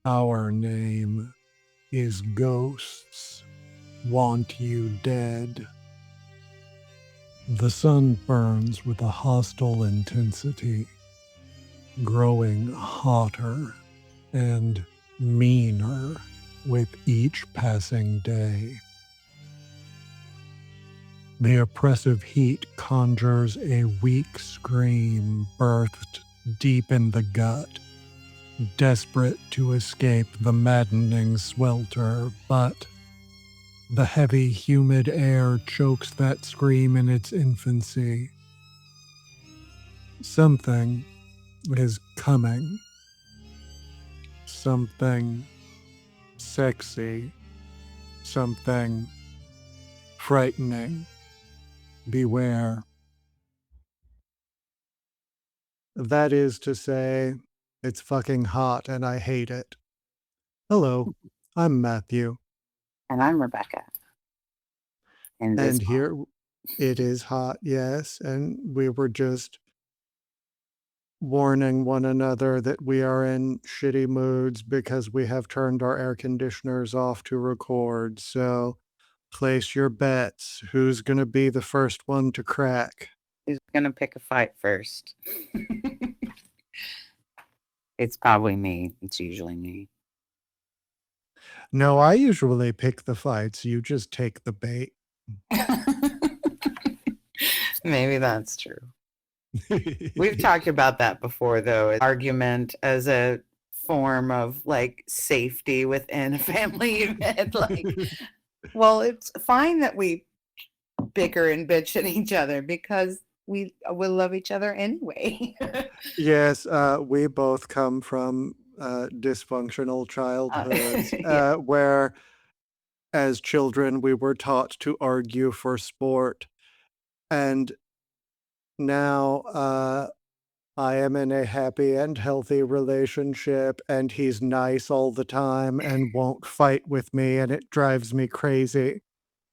Our name is Ghosts Want You Dead. The sun burns with a hostile intensity, growing hotter and meaner with each passing day. The oppressive heat conjures a weak scream birthed deep in the gut, desperate to escape the maddening swelter, but the heavy, humid air chokes that scream in its infancy. Something is coming. Something sexy. Something frightening. Beware. That is to say, it's fucking hot and I hate it. Hello, I'm Matthew. And I'm Rebecca. And this And here it is hot, yes. And we were just warning one another that we are in shitty moods because we have turned our air conditioners off to record. So place your bets. Who's going to be the first one to crack? is going to pick a fight first. It's probably me. It's usually me. No, I usually pick the fights. You just take the bait. Maybe that's true. We've talked about that before, though. Argument as a form of like safety within a family unit. Like, well, it's fine that we bicker and bitch at each other because we will love each other anyway. Yes, we both come from dysfunctional childhoods Yeah. where, as children, we were taught to argue for sport. And now I am in a happy and healthy relationship, and he's nice all the time and won't fight with me, and it drives me crazy.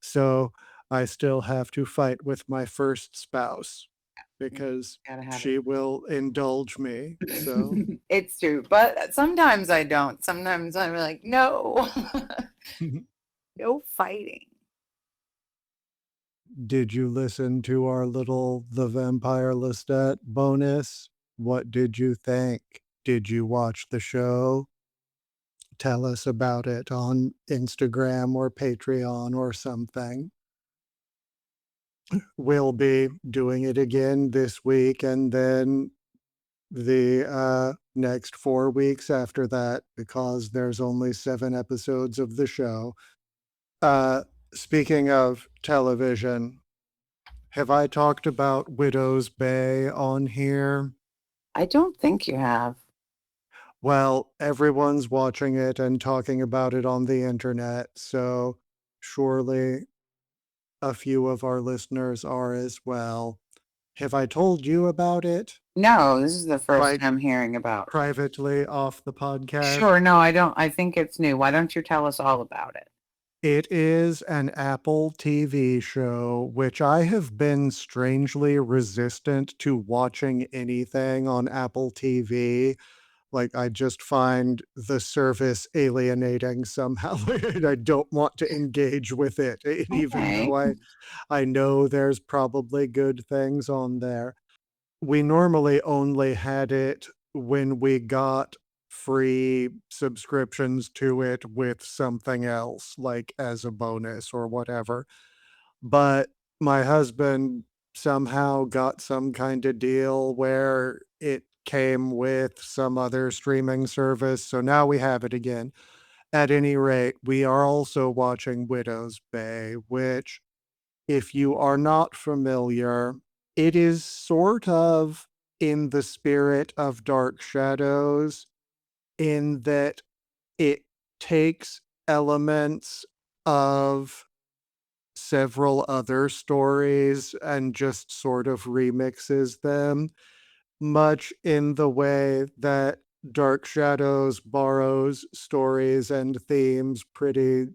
So I still have to fight with my first spouse because Gotta have she will indulge me. So it. It's true, but sometimes I don't. Sometimes I'm like, no, no fighting. did you listen to our little The Vampire Lestat bonus? What did you think? Did you watch the show? Tell us about it on Instagram or Patreon or something. We'll be doing it again this week and then the next 4 weeks after that because there's only 7 episodes of the show. Uh, Speaking of television, have I talked about Widow's Bay on here? I don't think you have. Well, everyone's watching it and talking about it on the internet, so surely a few of our listeners are as well. Have I told you about it No, this is the first pri- I'm hearing about. privately off the podcast? Sure, no, I don't. I think it's new. Why don't you tell us all about it? It is an Apple TV show, which I have been strangely resistant to watching anything on Apple TV. Like, I just find the service alienating somehow, and I don't want to engage with it, and even Okay. though I know there's probably good things on there. We normally only had it when we got free subscriptions to it with something else, like as a bonus or whatever. But my husband somehow got some kind of deal where it came with some other streaming service. So now we have it again. At any rate, we are also watching Widow's Bay, which, if you are not familiar, it is sort of in the spirit of Dark Shadows, in that it takes elements of several other stories and just sort of remixes them, much in the way that Dark Shadows borrows stories and themes pretty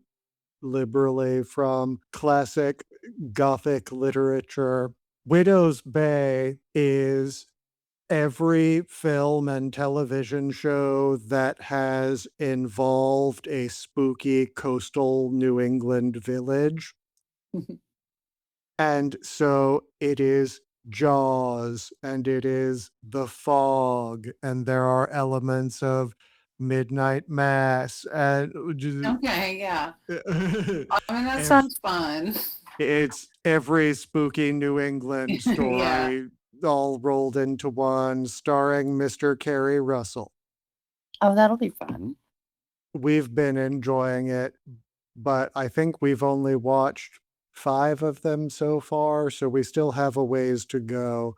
liberally from classic Gothic literature. Widow's Bay is every film and television show that has involved a spooky coastal New England village. And so it is Jaws, and it is The Fog, and there are elements of Midnight Mass, and Okay, yeah. I mean, that ev sounds fun. it's every spooky New England Yeah. story all rolled into one, starring Mr. Kerry Russell. Oh, that'll be fun. We've been enjoying it, but I think we've only watched 5 of them so far, so we still have a ways to go.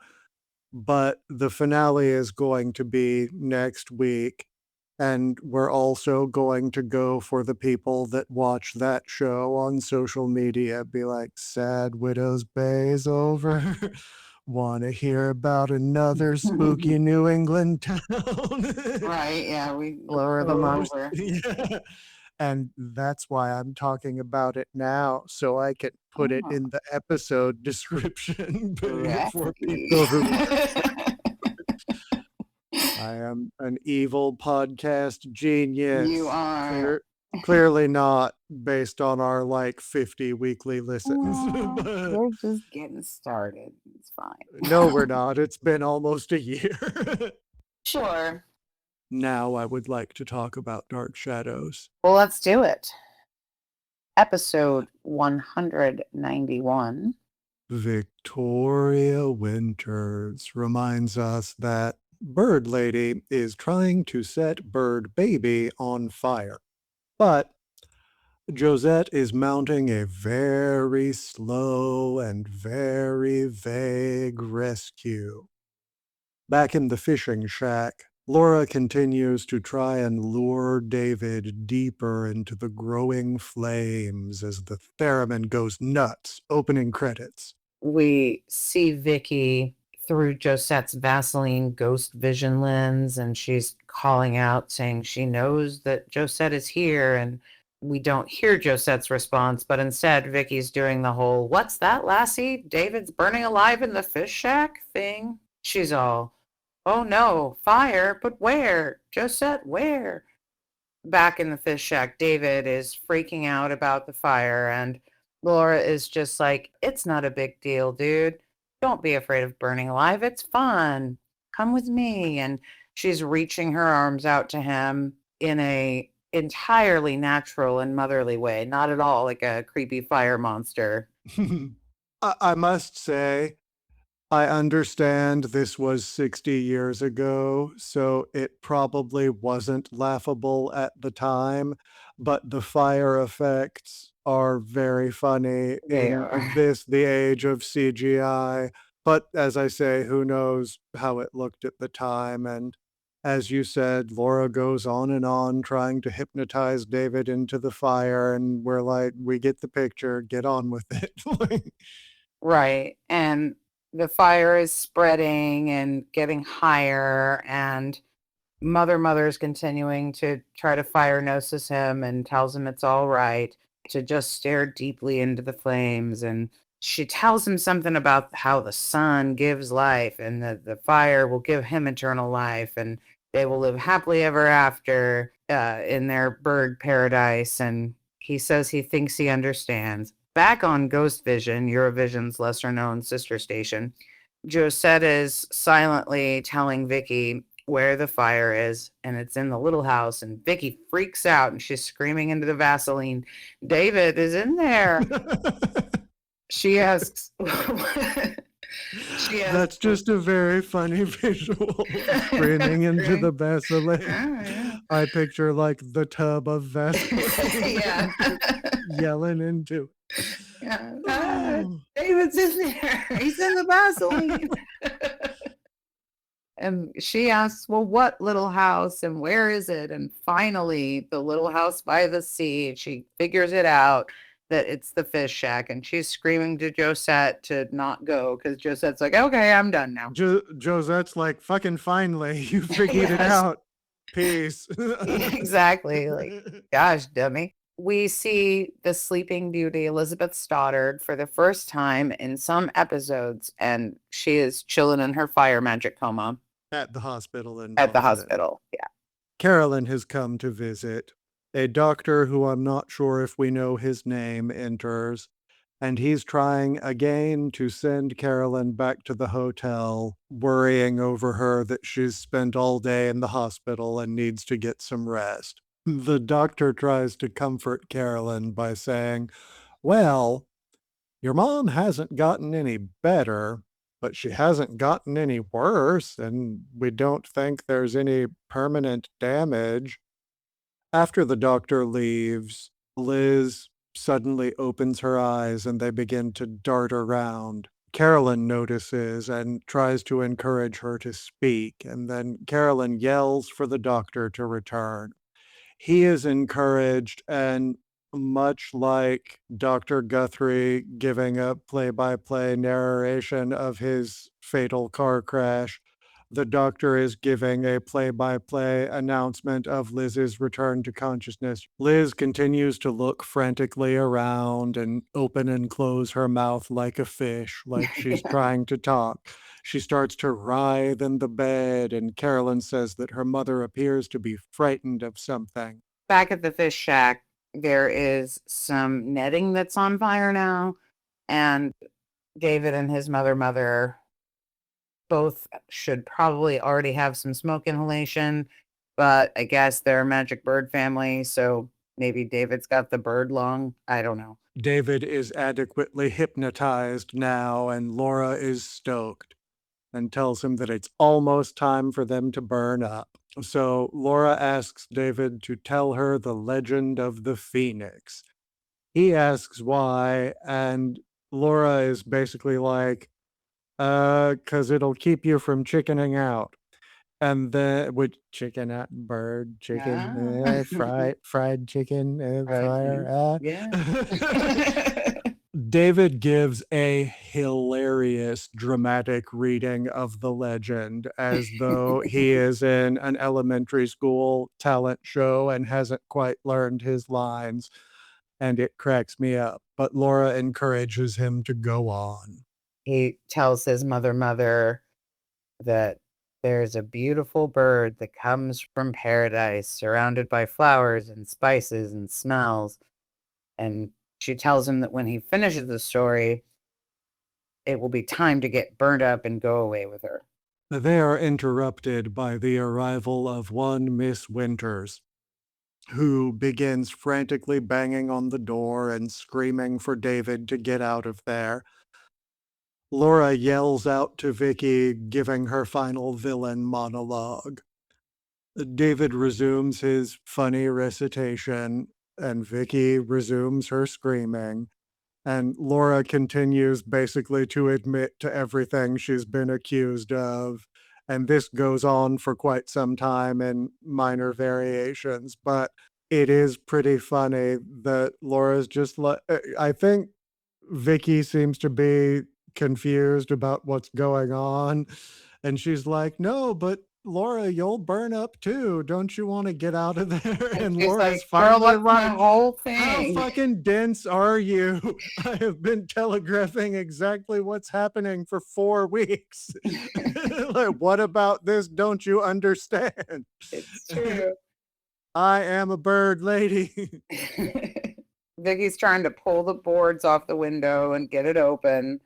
But the finale is going to be next week, and we're also going to go for the people that watch that show on social media, be like, "Sad Widows Bay's over. Wanna hear about another spooky New England town?" Right, yeah, we lower them Oh, over. yeah. And that's why I'm talking about it now, so I can put it Oh, in the episode description for right. people who I am an evil podcast You genius. are. Clearly not based on our, like, 50 weekly listens, Well, but we're just getting started. It's no, fine. we're not. It's been almost a year. Sure. Now I would like to talk about Dark Shadows. Well, let's do it. Episode 191. Victoria Winters reminds us that Bird Lady is trying to set Bird Baby on fire. But Josette is mounting a very slow and very vague rescue. Back in the fishing shack, Laura continues to try and lure David deeper into the growing flames as the theremin goes nuts, opening credits. We see Vicky through Josette's Vaseline ghost vision lens, and she's calling out saying she knows that Josette is here. And we don't hear Josette's response, but instead, Vicky's doing the whole, "What's that, lassie? David's burning alive in the fish shack" thing. She's all, "Oh no, fire, but where? Josette, where?" Back in the fish shack, David is freaking out about the fire, and Laura is just like, "It's not a big deal, dude. Don't be afraid of burning alive. It's fun. Come with me." And she's reaching her arms out to him in a entirely natural and motherly way, not at all like a creepy fire monster. I must say, I understand this was 60 years ago, so it probably wasn't laughable at the time, but the fire effects are very funny They in are. this, the age of CGI. But as I say, who knows how it looked at the time? And as you said, Laura goes on and on trying to hypnotize David into the fire, and we're like, we get the picture, get on with it. Right. And the fire is spreading and getting higher, and Mother's continuing to try to fire gnosis him and tells him it's all right to just stare deeply into the flames. And she tells him something about how the sun gives life and that the fire will give him eternal life and they will live happily ever after in their bird paradise. And he says he thinks he understands. Back on Ghost Vision, Eurovision's lesser known sister station, Josette is silently telling Vicky where the fire is, and it's in the little house. And Vicky freaks out and she's screaming into the Vaseline, "David is in there." She asks, she asks, That's just a very funny visual, screaming into the screaming, Vaseline. "Oh, yeah." I picture, like, the tub of Vaseline Yeah. and just yelling into Yeah. "Ah, it. David's in there. He's in the Vaseline." And she asks, "Well, what little house and where is it?" And finally, the little house by the sea, she figures it out that it's the fish shack. And she's screaming to Josette to not go because Josette's like, "Okay, I'm done now." Josette's like, "Fucking finally, you figured it Yes, out. Peace." exactly. Like, gosh, dummy. We see the Sleeping Beauty, Elizabeth Stoddard, for the first time in some episodes, and she is chilling in her fire magic coma. At the hospital in at the Boston. hospital. Yeah. Carolyn has come to visit. A doctor who I'm not sure if we know his name enters, and he's trying again to send Carolyn back to the hotel, worrying over her that she's spent all day in the hospital and needs to get some rest. The doctor tries to comfort Carolyn by saying, "Well, your mom hasn't gotten any better, but she hasn't gotten any worse, and we don't think there's any permanent damage." After the doctor leaves, Liz suddenly opens her eyes and they begin to dart around. Carolyn notices and tries to encourage her to speak, and then Carolyn yells for the doctor to return. He is encouraged, and much like Dr. Guthrie giving a play by play narration of his fatal car crash, the doctor is giving a play by play announcement of Liz's return to consciousness. Liz continues to look frantically around and open and close her mouth like a fish, like she's Yeah. trying to talk. She starts to writhe in the bed, and Carolyn says that her mother appears to be frightened of something. Back at the fish shack, there is some netting that's on fire now, and David and his mother both should probably already have some smoke inhalation, but I guess they're a magic bird family, so maybe David's got the bird lung. I don't know. David is adequately hypnotized now, and Laura is stoked and tells him that it's almost time for them to burn up. So Laura asks David to tell her the legend of the Phoenix. He asks why, and Laura is basically like, 'cause it'll keep you from chickening out. And then with chicken at bird, chicken, Ah. fried chicken, Right. fryer, Yeah. David gives a hilarious dramatic reading of the legend as though he is in an elementary school talent show and hasn't quite learned his lines, and it cracks me up. But Laura encourages him to go on. He tells his mother that there's a beautiful bird that comes from paradise, surrounded by flowers and spices and smells. And she tells him that when he finishes the story, it will be time to get burnt up and go away with her. They are interrupted by the arrival of one Miss Winters, who begins frantically banging on the door and screaming for David to get out of there. Laura yells out to Vicky, giving her final villain monologue. David resumes his funny recitation, and Vicky resumes her screaming. And Laura continues basically to admit to everything she's been accused of. And this goes on for quite some time in minor variations, but it is pretty funny that Laura's just like, I think Vicky seems to be confused about what's going on. And she's like, "No, but Laura, you'll burn up too. Don't you want to get out of there?" And And she's Laura's like, girl, finally that's my like, whole "How thing. fucking dense are you? I have been telegraphing exactly what's happening for 4 weeks. Like, what about this? Don't you understand? It's true. I am a bird lady." Vicky's trying to pull the boards off the window and get it open.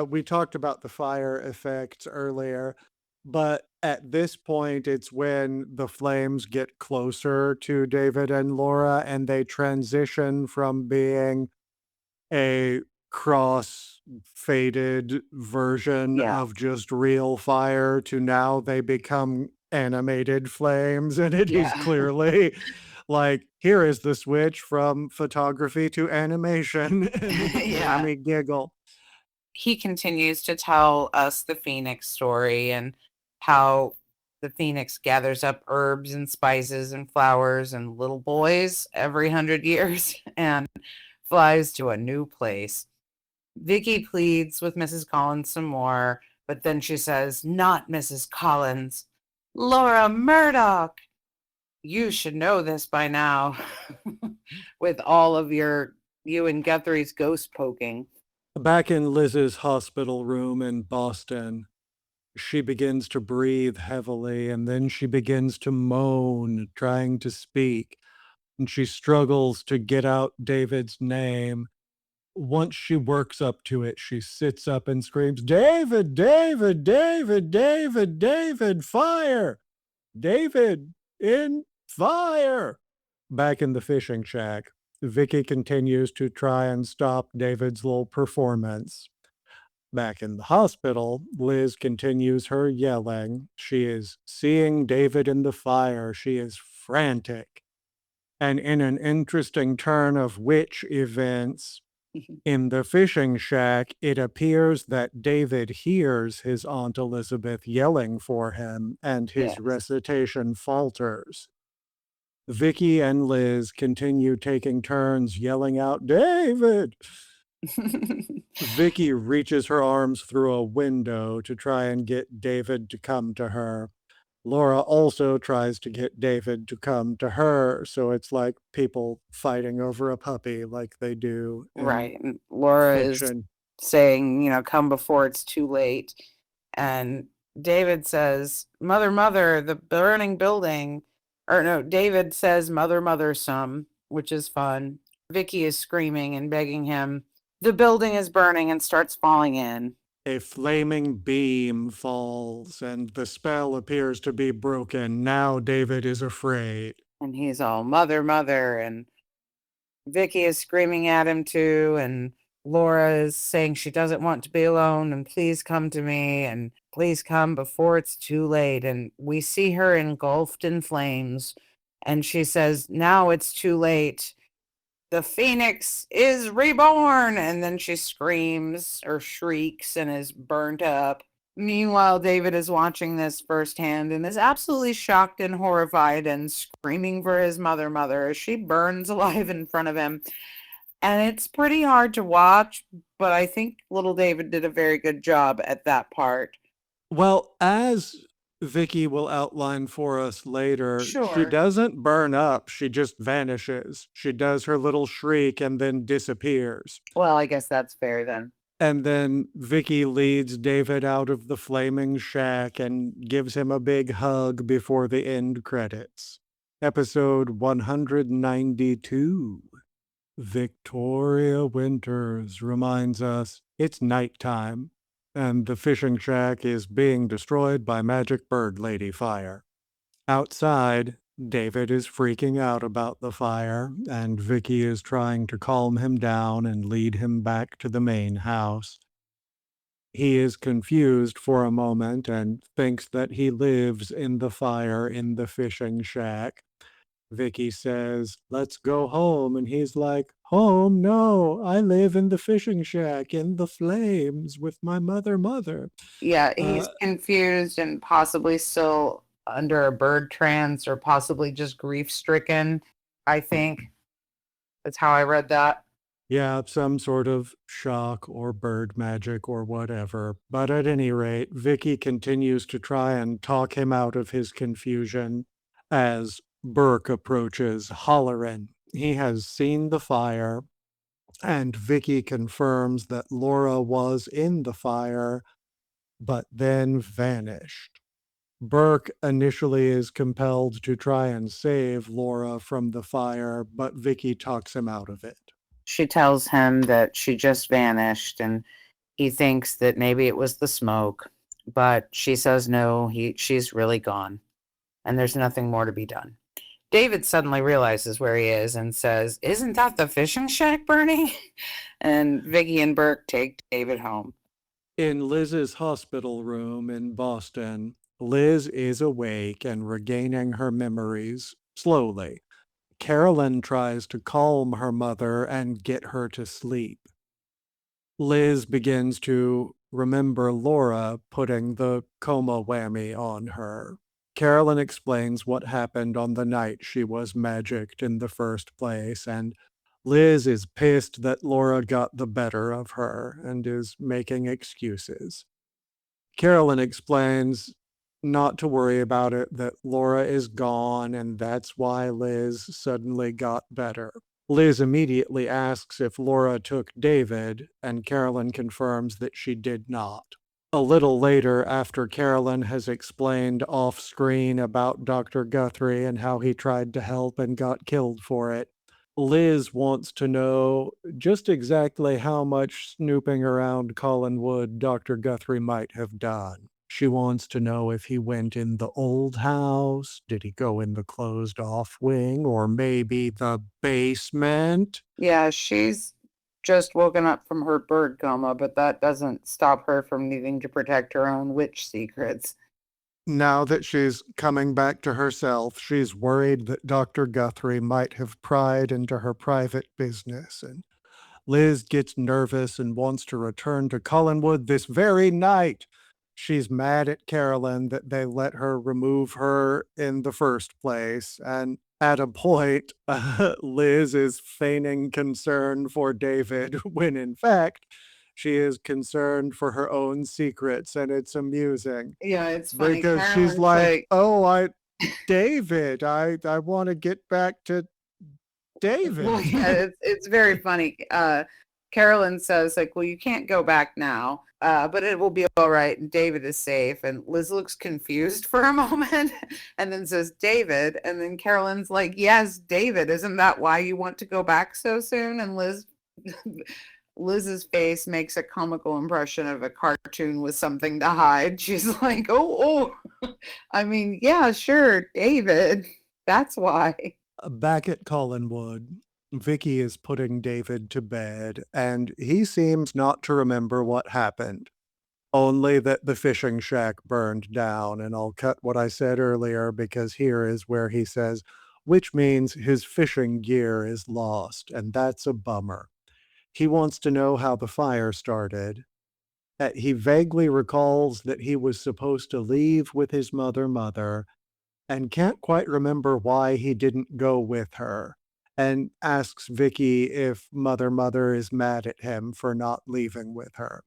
We talked about the fire effects earlier, but at this point, it's when the flames get closer to David and Laura, and they transition from being a cross faded version Yeah. of just real fire to now they become animated flames. And it is Yeah. clearly like, here is the switch from photography to animation. And it made Yeah. me giggle. He continues to tell us the Phoenix story and how the Phoenix gathers up herbs and spices and flowers and little boys every 100 years and flies to a new place. Vicky pleads with Mrs. Collins some more, but then she says, "Not Mrs. Collins, Laura Murdoch. You should know this by now," with all of you and Guthrie's ghost poking. Back in Liz's hospital room in Boston, She begins to breathe heavily, and then she begins to moan, trying to speak, and she struggles to get out David's name. Once she works up to it, she sits up and screams, David, David, David, David, David, fire! David, in fire! Back in the fishing shack, Vicky continues to try and stop David's little performance. Back in the hospital, Liz continues her yelling. She is seeing David in the fire. She is frantic. And in an interesting turn of witch events, in the fishing shack, it appears that David hears his Aunt Elizabeth yelling for him, and his Yes. recitation falters. Vicky and Liz continue taking turns yelling out, David! Vicky reaches her arms through a window to try and get David to come to her. Laura also tries to get David to come to her, so it's like people fighting over a puppy like they do in Right. And Laura is fiction. saying, come before it's too late. And David says, Mother, mother, the burning building. Or no, David says, Mother, mother, some, which is fun. Vicky is screaming and begging him. The building is burning and starts falling in. A flaming beam falls, and the spell appears to be broken. Now David is afraid. And he's all, Mother, mother. And Vicky is screaming at him too, and Laura is saying she doesn't want to be alone and please come to me and please come before it's too late. And we see her engulfed in flames, and she says, Now it's too late. The phoenix is reborn. And then she screams or shrieks and is burnt up. Meanwhile, David is watching this firsthand and is absolutely shocked and horrified and screaming for his mother as she burns alive in front of him. And it's pretty hard to watch, but I think little David did a very good job at that part. Well, as Vicky will outline for us later, she Sure. doesn't burn up, she just vanishes. She does her little shriek and then disappears. Well, I guess that's fair then. And then Vicky leads David out of the flaming shack and gives him a big hug before the end credits. Episode 192. Victoria Winters reminds us it's nighttime, and the fishing shack is being destroyed by magic bird lady fire. Outside, David is freaking out about the fire, and Vicky is trying to calm him down and lead him back to the main house. He is confused for a moment and thinks that he lives in the fire in the fishing shack. Vicky says, "Let's go home." And he's like, "Home? No, I live in the fishing shack in the flames with my mother. Yeah, he's Uh, confused and possibly still under a bird trance or possibly just grief stricken. I think that's how I read that. yeah, some sort of shock or bird magic or whatever. But at any rate, Vicky continues to try and talk him out of his confusion as Burke approaches, hollering. He has seen the fire, and Vicky confirms that Laura was in the fire but then vanished. Burke initially is compelled to try and save Laura from the fire, but Vicky talks him out of it. She tells him that she just vanished and he thinks that maybe it was the smoke, but she says no, she's really gone and there's nothing more to be done. David suddenly realizes where he is and says, Isn't that the fishing shack burning? And Vicky and Burke take David home. In Liz's hospital room in Boston, Liz is awake and regaining her memories slowly. Carolyn tries to calm her mother and get her to sleep. Liz begins to remember Laura putting the coma whammy on her. Carolyn explains what happened on the night she was magicked in the first place, and Liz is pissed that Laura got the better of her and is making excuses. Carolyn explains not to worry about it, that Laura is gone, and that's why Liz suddenly got better. Liz immediately asks if Laura took David, and Carolyn confirms that she did not. A little later, after Carolyn has explained off screen about Dr. Guthrie and how he tried to help and got killed for it, Liz wants to know just exactly how much snooping around Collinwood Dr. Guthrie might have done. She wants to know if he went in the old house, did he go in the closed off wing, or maybe the basement? Yeah, she's just woken up from her bird coma, but that doesn't stop her from needing to protect her own witch secrets. Now that she's coming back to herself, she's worried that Dr. Guthrie might have pried into her private business, and Liz gets nervous and wants to return to Collinwood this very night. She's mad at Carolyn that they let her remove her in the first place, and at a point, Liz is feigning concern for David when in fact, she is concerned for her own secrets, and it's amusing Yeah, it's funny. because she's Carolyn's like, like, "Oh, David, I want to get back to well, David." yeah, it's very funny. Carolyn says, like, well, you can't go back now, but it will be all right, and David is safe. And Liz looks confused for a moment and then says, David. And then Carolyn's like, yes, David. Isn't that why you want to go back so soon? And Liz's face makes a comical impression of a cartoon with something to hide. She's like, oh, I mean, yeah, sure, David. That's why. Back at Collinwood, Vicky is putting David to bed, and he seems not to remember what happened, only that the fishing shack burned down. And I'll cut what I said earlier because here is where he says, which means his fishing gear is lost, and that's a bummer. He wants to know how the fire started. He vaguely recalls that he was supposed to leave with his mother, and can't quite remember why he didn't go with her, and asks Vicky if Mother is mad at him for not leaving with her.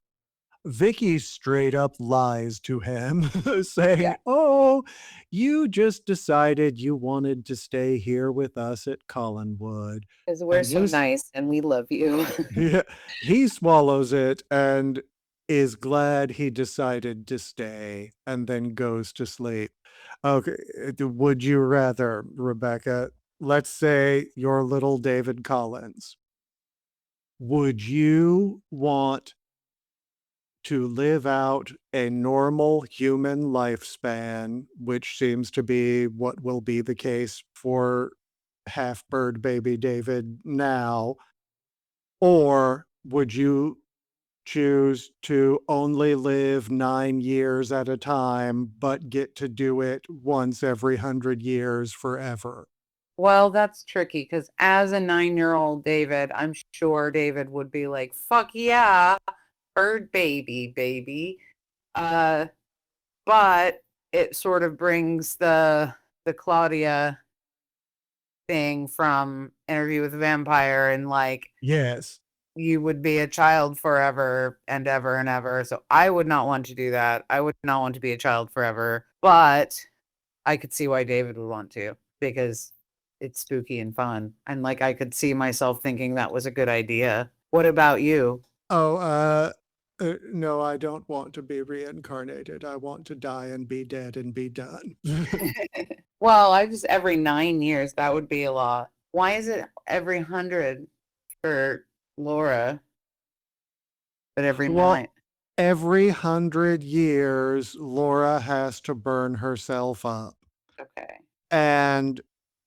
Vicky straight up lies to him, Yeah, saying, "Oh, you just decided you wanted to stay here with us at Collinwood." because we're And so just nice and we love you. yeah, he swallows it and is glad he decided to stay and then goes to sleep. Okay, would you rather, Rebecca, let's say you're little David Collins, would you want to live out a normal human lifespan, which seems to be what will be the case for half bird baby David now, or would you choose to only live 9 years at a time, but get to do it once every 100 years forever? Well, that's tricky because as a 9-year-old David, I'm sure David would be like, fuck yeah, bird baby, baby. Uh, but it sort of brings the Claudia thing from Interview with a Vampire, and like Yes. you would be a child forever and ever and ever. So I would not want to do that. I would not want to be a child forever, but I could see why David would want to because it's spooky and fun. And like I could see myself thinking that was a good idea. What about you? Oh, no, I don't want to be reincarnated. I want to die and be dead and be done. Well, I just every 9 years, that would be a lot. Why is it every 100 for Laura, but every Well, nine? every 100 years, Laura has to burn herself up. Okay. And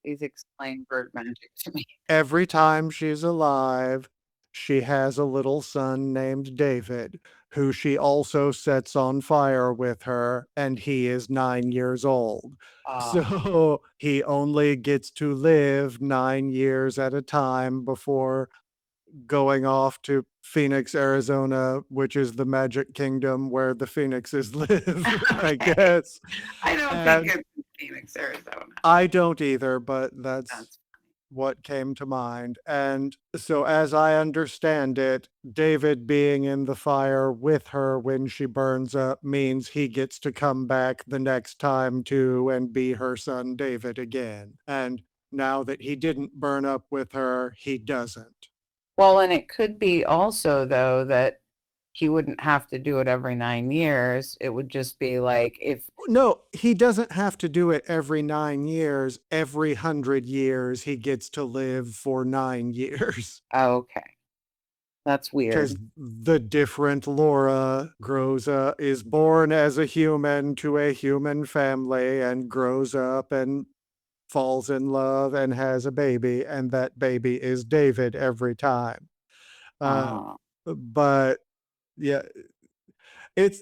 Please explain bird magic to me. every time she's alive, she has a little son named David, who she also sets on fire with her, and he is 9 years old. Ah, So he only gets to live 9 years at a time before going off to Phoenix, Arizona, which is the magic kingdom where the phoenixes live, I okay. guess. I don't think And it's in Phoenix, Arizona. I don't either, but that's That's what came to mind. And so, as I understand it, David being in the fire with her when she burns up means he gets to come back the next time too and be her son David again. And now that he didn't burn up with her, he doesn't. well, and it could be also though that he wouldn't have to do it every 9 years. It would just be like if No, he doesn't have to do it every 9 years. Every 100 years, he gets to live for 9 years. oh, okay. That's Because weird. the different Laura grows up, is born as a human to a human family and grows up and falls in love and has a baby, and that baby is David every time. Uh, Oh. but yeah, it's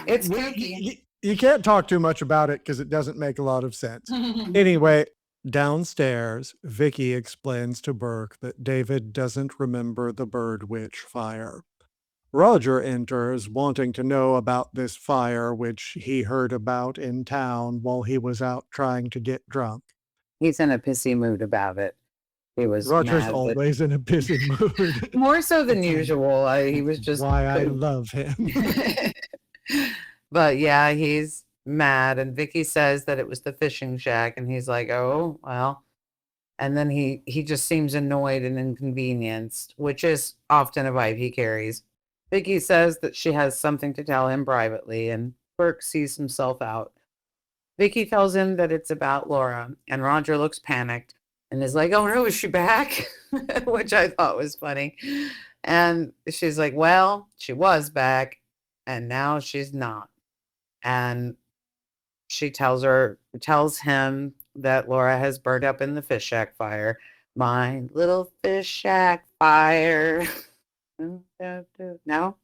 It's we, kooky. you can't talk too much about it because it doesn't make a lot of sense. Anyway, downstairs, Vicky explains to Burke that David doesn't remember the Bird Witch fire. Roger enters, wanting to know about this fire, which he heard about in town while he was out trying to get drunk. He's in a pissy mood about it. He was Roger's mad, but always in a pissy mood. more so than It's usual. He was just why I couldn't. love him. But yeah, he's mad. And Vicky says that it was the fishing shack, and he's like, "Oh well." And then he just seems annoyed and inconvenienced, which is often a vibe he carries. Vicky says that she has something to tell him privately, and Burke sees himself out. Vicky tells him that it's about Laura, and Roger looks panicked and is like, "Oh no, is she back?" Which I thought was funny. And she's like, "Well, she was back, and now she's not." And she tells him that Laura has burned up in the fish shack fire. My little fish shack fire. No,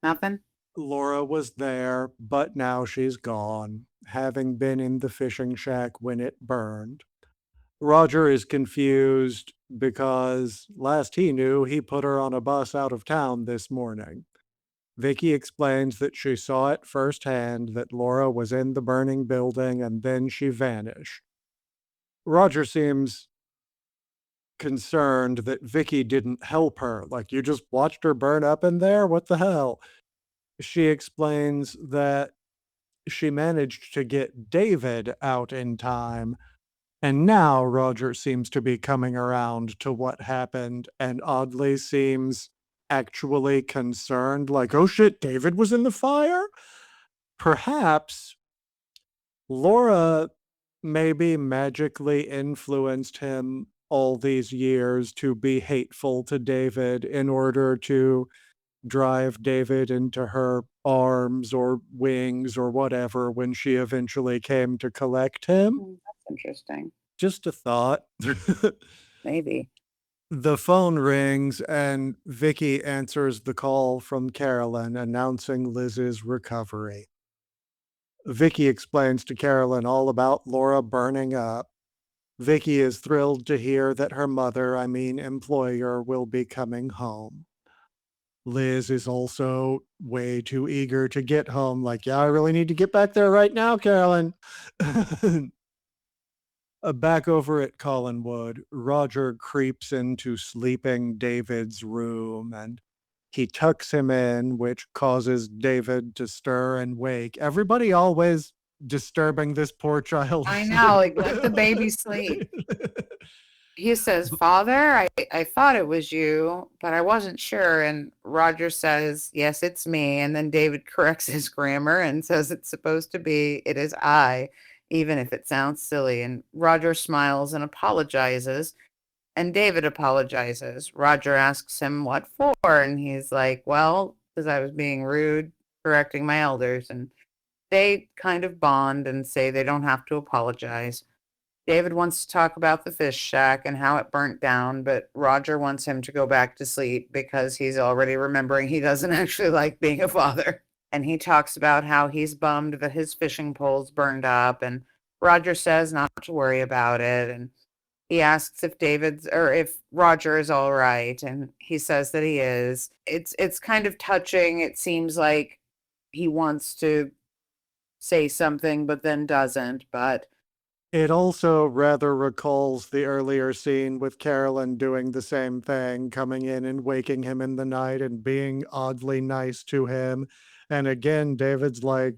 nothing. Laura was there, but now she's gone, having been in the fishing shack when it burned. Roger is confused because last he knew, he put her on a bus out of town this morning. Vicky explains that she saw it firsthand that Laura was in the burning building and then she vanished. Roger seems concerned that Vicky didn't help her. Like, you just watched her burn up in there? What the hell? She explains that she managed to get David out in time. And now Roger seems to be coming around to what happened and oddly seems actually concerned, like, oh shit, David was in the fire? Perhaps Laura maybe magically influenced him all these years to be hateful to David in order to drive David into her arms or wings or whatever when she eventually came to collect him. That's interesting. Just a thought. Maybe. The phone rings and Vicky answers the call from Carolyn announcing Liz's recovery. Vicky explains to Carolyn all about Laura burning up. Vicky is thrilled to hear that her mother, I mean employer, will be coming home. Liz is also way too eager to get home, like, yeah, I really need to get back there right now, Carolyn. Back over at Collinwood, Roger creeps into sleeping David's room and he tucks him in, which causes David to stir and wake. Everybody always disturbing this poor child's I know, sleep. like let the baby sleep. He says, "Father, I thought it was you, but I wasn't sure." And Roger says, "Yes, it's me." And then David corrects his grammar and says it's supposed to be, "It is I," even if it sounds silly. And Roger smiles and apologizes. And David apologizes. Roger asks him what for. And he's like, "Well, because I was being rude, correcting my elders." And they kind of bond and say they don't have to apologize. David wants to talk about the fish shack and how it burnt down, but Roger wants him to go back to sleep because he's already remembering he doesn't actually like being a father. And he talks about how he's bummed that his fishing poles burned up, and Roger says not to worry about it. And he asks if David's or if Roger is all right, and he says that he is. It's kind of touching. It seems like he wants to say something but then doesn't, but It also rather recalls the earlier scene with Carolyn doing the same thing, coming in and waking him in the night and being oddly nice to him. And again, David's like,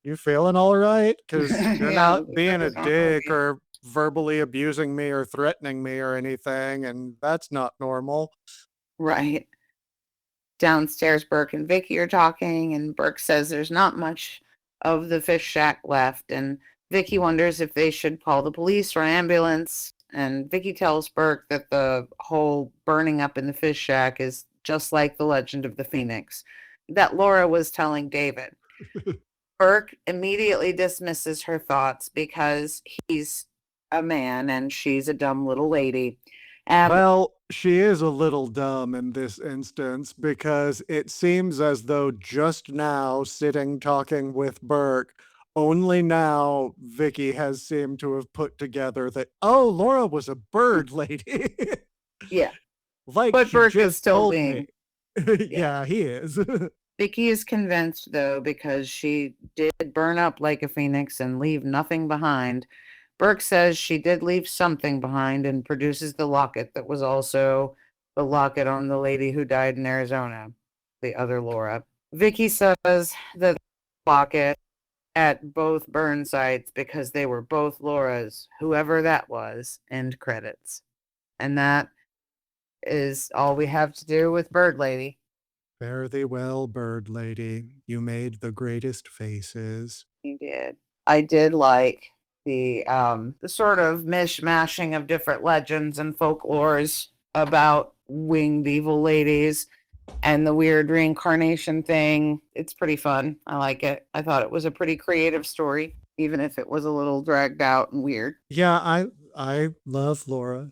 you feeling all right? Because you're yeah, not being a everything's all dick right. or verbally abusing me or threatening me or anything. And that's not normal. Right. Downstairs, Burke and Vicky are talking, and Burke says there's not much of the fish shack left, and Vicky wonders if they should call the police or an ambulance. And Vicky tells Burke that the whole burning up in the fish shack is just like the legend of the Phoenix that Laura was telling David. Burke immediately dismisses her thoughts because he's a man and she's a dumb little lady. Well, she is a little dumb in this instance because it seems as though just now, sitting talking with Burke, only now Vicky has seemed to have put together that, oh, Laura was a bird lady. Yeah, Like but she Burke is just still told being, me. yeah. Yeah, he is. Vicky is convinced, though, because she did burn up like a phoenix and leave nothing behind. Burke says she did leave something behind and produces the locket that was also the locket on the lady who died in Arizona, the other Laura. Vicky says that the locket at both burn sites because they were both Laura's, whoever that was, end credits. And that is all we have to do with Bird Lady. Fare thee well, bird lady. You made the greatest faces. He did. I did like the sort of mishmashing of different legends and folklores about winged evil ladies and the weird reincarnation thing. It's pretty fun. I like it. I thought it was a pretty creative story, even if it was a little dragged out and weird. Yeah, I love Laura.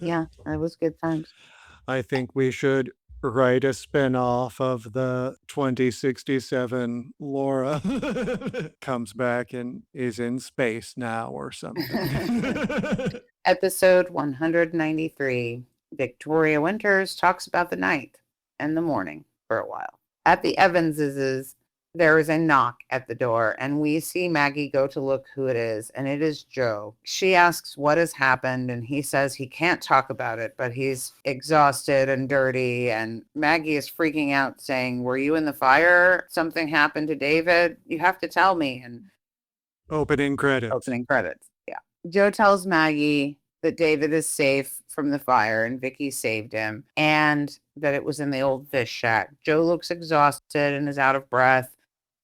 Yeah, it was good times. I think we should write a spin-off of the 2067 Laura comes back and is in space now or something. Episode 193. Victoria Winters talks about the night and the morning for a while. At the Evanses', there is a knock at the door, and we see Maggie go to look who it is, and it is Joe. She asks what has happened, and he says he can't talk about it, but he's exhausted and dirty. And Maggie is freaking out, saying, "Were you in the fire? Something happened to David? You have to tell me." And Opening credits. opening credits. Yeah. Joe tells Maggie that David is safe from the fire and Vicky saved him and that it was in the old fish shack. Joe looks exhausted and is out of breath.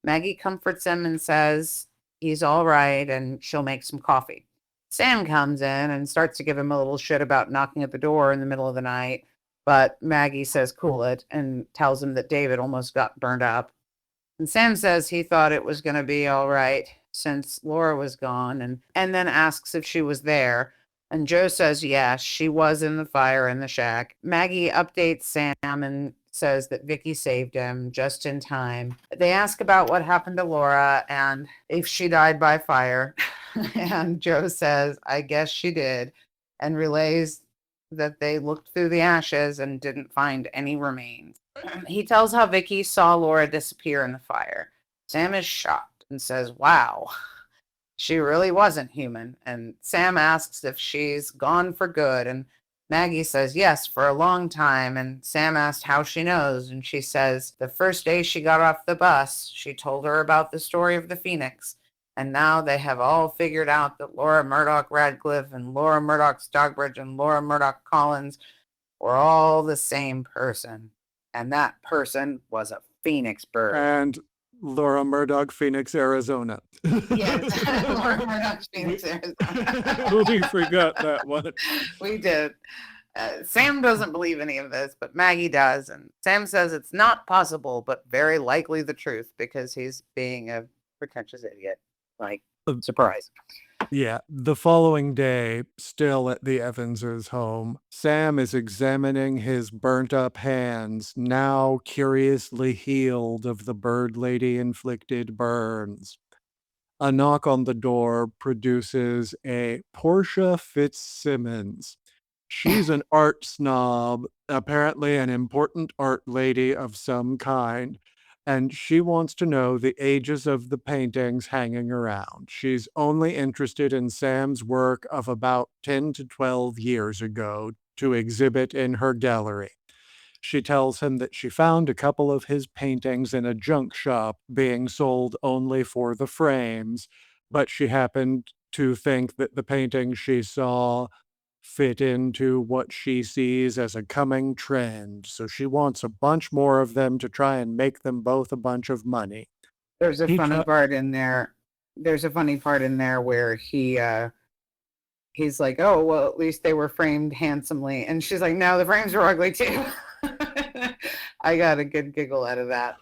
Maggie comforts him and says he's all right and she'll make some coffee. Sam comes in and starts to give him a little shit about knocking at the door in the middle of the night, but Maggie says cool it and tells him that David almost got burned up. And Sam says he thought it was going to be all right since Laura was gone and then asks if she was there. And Joe says, yes, she was in the fire in the shack. Maggie updates Sam and says that Vicky saved him just in time. They ask about what happened to Laura and if she died by fire. And Joe says, I guess she did, and relays that they looked through the ashes and didn't find any remains. He tells how Vicky saw Laura disappear in the fire. Sam is shocked and says, wow, she really wasn't human. And Sam asks if she's gone for good. And Maggie says, yes, for a long time. And Sam asked how she knows. And she says, the first day she got off the bus, she told her about the story of the Phoenix. And now they have all figured out that Laura Murdoch Radcliffe and Laura Murdoch Stockbridge and Laura Murdoch Collins were all the same person. And that person was a phoenix bird. And Laura Murdoch, Phoenix, Arizona. Yes, Laura Murdoch, Phoenix, Arizona. We forgot that one. We did. Sam doesn't believe any of this, but Maggie does. And Sam says it's not possible, but very likely the truth because he's being a pretentious idiot. Like, surprise. Yeah, the following day, still at the Evanses' home, Sam is examining his burnt up hands, now curiously healed of the bird lady inflicted burns. A knock on the door produces a Portia Fitzsimmons. She's an art snob, apparently an important art lady of some kind, and she wants to know the ages of the paintings hanging around. She's only interested in Sam's work of about 10 to 12 years ago to exhibit in her gallery. She tells him that she found a couple of his paintings in a junk shop being sold only for the frames, but she happened to think that the paintings she saw fit into what she sees as a coming trend. So she wants a bunch more of them to try and make them both a bunch of money. There's a He funny try- part in there. There's a funny part in there where he's like, "Oh, well, at least they were framed handsomely." And she's like, "No, the frames were ugly too." I got a good giggle out of that.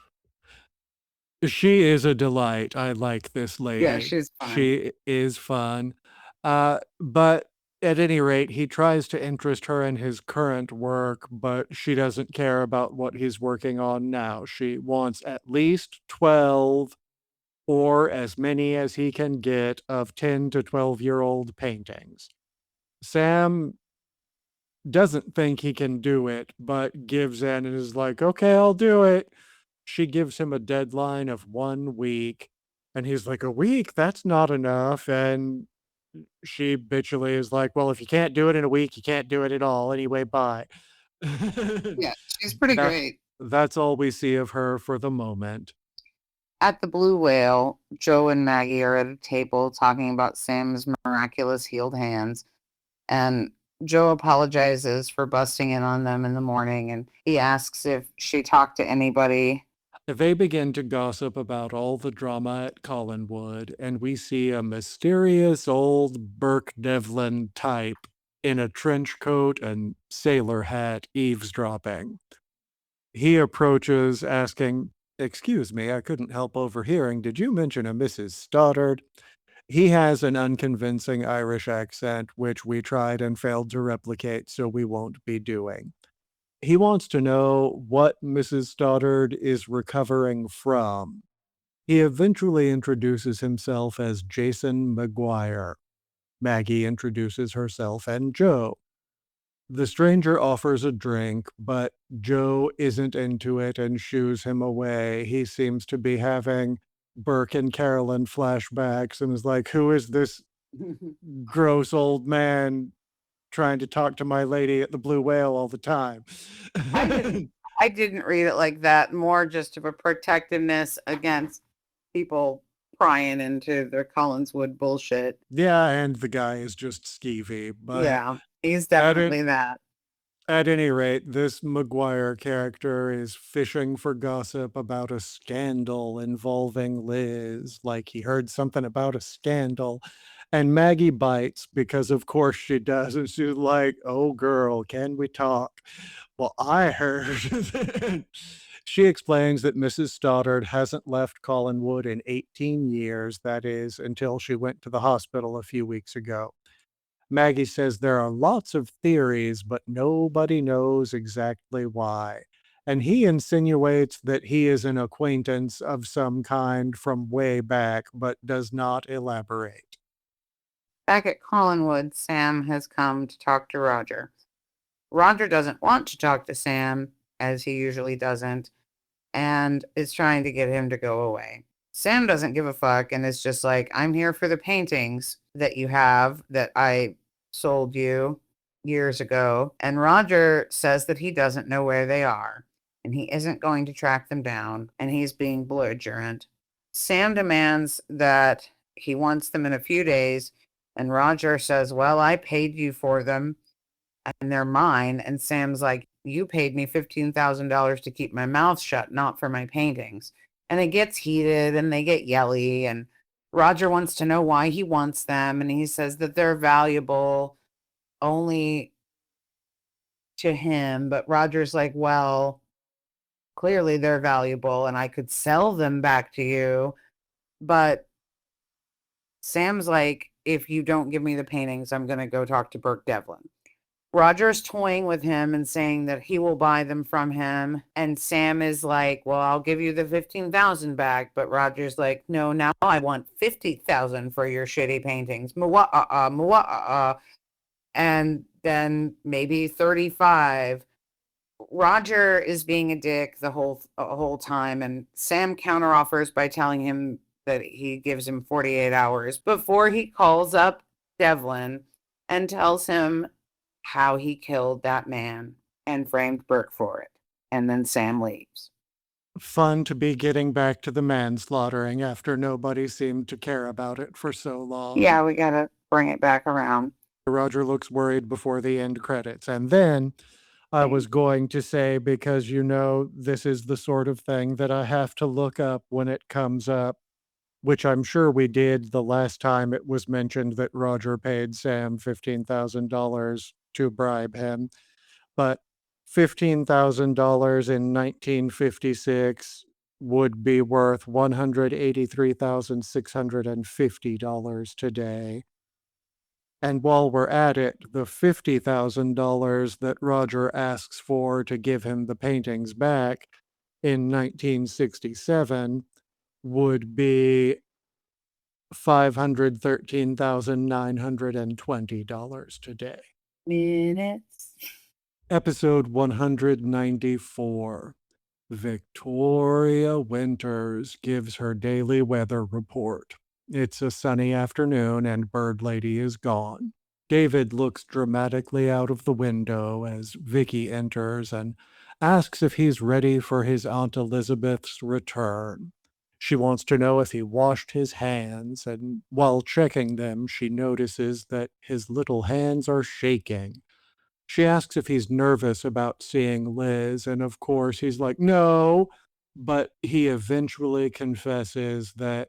she is a delight. I like this Yeah, lady. she's fun. She is fun. But at any rate, he tries to interest her in his current work, but she doesn't care about what he's working on now. She wants at least 12 or as many as he can get of 10 to 12-year-old paintings. Sam doesn't think he can do it, but gives in and is like, okay, I'll do it. She gives him a deadline of 1 week. And he's like, a week? That's not enough. And she bitchily is like, well, if you can't do it in a week, you can't do it at all. Anyway, bye. Yeah, she's pretty that, great. that's all we see of her for the moment. At the Blue Whale, Joe and Maggie are at a table talking about Sam's miraculous healed hands, and Joe apologizes for busting in on them in the morning, and he asks if she talked to anybody. They begin to gossip about all the drama at Collinwood, and we see a mysterious old Burke Devlin type in a trench coat and sailor hat eavesdropping. He approaches, asking, excuse me, I couldn't help overhearing. Did you mention a Mrs. Stoddard? He has an unconvincing Irish accent, which we tried and failed to replicate, so we won't be doing. He wants to know what Mrs. Stoddard is recovering from. He eventually introduces himself as Jason McGuire. Maggie introduces herself and Joe. The stranger offers a drink, but Joe isn't into it and shoos him away. He seems to be having Burke and Carolyn flashbacks and is like, who is this gross old man trying to talk to my lady at the Blue Whale all the time? I didn't I didn't read it like that, more just of a protectiveness against people prying into their Collinswood bullshit. Yeah, and the guy is just skeevy, but Yeah, he's at it definitely that. at any rate, this Maguire character is fishing for gossip about a scandal involving Liz. Like he heard something about a scandal. And Maggie bites because, of course, she does. And she's like, oh, girl, can we talk? Well, I heard. She explains that Mrs. Stoddard hasn't left Collinwood in 18 years. That is, until she went to the hospital a few weeks ago. Maggie says there are lots of theories, but nobody knows exactly why. And he insinuates that he is an acquaintance of some kind from way back, but does not elaborate. Back at Collinwood, Sam has come to talk to Roger. Roger doesn't want to talk to Sam, as he usually doesn't, and is trying to get him to go away. Sam doesn't give a fuck and is just like, I'm here for the paintings that you have that I sold you years ago. And Roger says that he doesn't know where they are and he isn't going to track them down and he's being belligerent. Sam demands that he wants them in a few days. And Roger says, well, I paid you for them and they're mine. And Sam's like, you paid me $15,000 to keep my mouth shut, not for my paintings. And it gets heated and they get yelly. And Roger wants to know why he wants them. And he says that they're valuable only to him. But Roger's like, well, clearly they're valuable and I could sell them back to you. But Sam's like, if you don't give me the paintings, I'm going to go talk to Burke Devlin. Roger's toying with him and saying that he will buy them from him. And Sam is like, well, I'll give you the 15,000 back. But Roger's like, no, now I want 50,000 for your shitty paintings. Mwah, mwah. And then maybe 35. Roger is being a dick the whole time. And Sam counteroffers by telling him that he gives him 48 hours before he calls up Devlin and tells him how he killed that man and framed Burke for it. And then Sam leaves. Fun to be getting back to the manslaughtering after nobody seemed to care about it for so long. Yeah, we gotta bring it back around. Roger looks worried before the end credits. And then I was Thanks. going to say, because this is the sort of thing that I have to look up when it comes up, which I'm sure we did the last time it was mentioned that Roger paid Sam $15,000 to bribe him. But $15,000 in 1956 would be worth $183,650 today. And while we're at it, the $50,000 that Roger asks for to give him the paintings back in 1967 would be $513,920 today. Minutes. Episode 194. Victoria Winters gives her daily weather report. It's a sunny afternoon and Bird Lady is gone. David looks dramatically out of the window as Vicky enters and asks if he's ready for his Aunt Elizabeth's return. She wants to know if he washed his hands, and while checking them, she notices that his little hands are shaking. She asks if he's nervous about seeing Liz, and of course he's like, no, but he eventually confesses that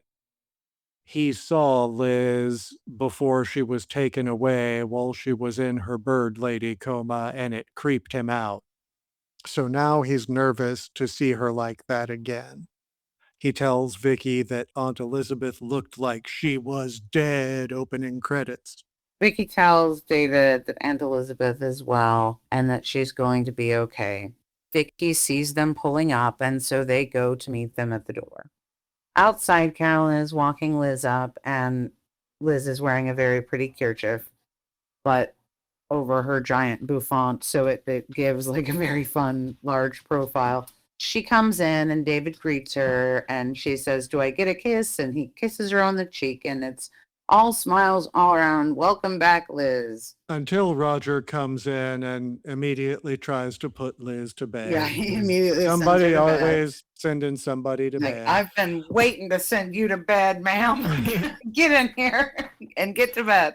he saw Liz before she was taken away while she was in her bird lady coma and it creeped him out. So now he's nervous to see her like that again. He tells Vicky that Aunt Elizabeth looked like she was dead, opening credits. Vicky tells David that Aunt Elizabeth is well and that she's going to be okay. Vicky sees them pulling up, and so they go to meet them at the door. Outside, Carolyn is walking Liz up, and Liz is wearing a very pretty kerchief, but over her giant bouffant, so it gives like a very fun, large profile. She comes in, and David greets her, and she says, "Do I get a kiss?" And he kisses her on the cheek, and it's all smiles all around. Welcome back, Liz. Until Roger comes in and immediately tries to put Liz to Yeah, bed, he because immediately sends her somebody to bed. always sending somebody to Like, bed. I've been waiting to send you to bed, ma'am. Get in here and get to bed.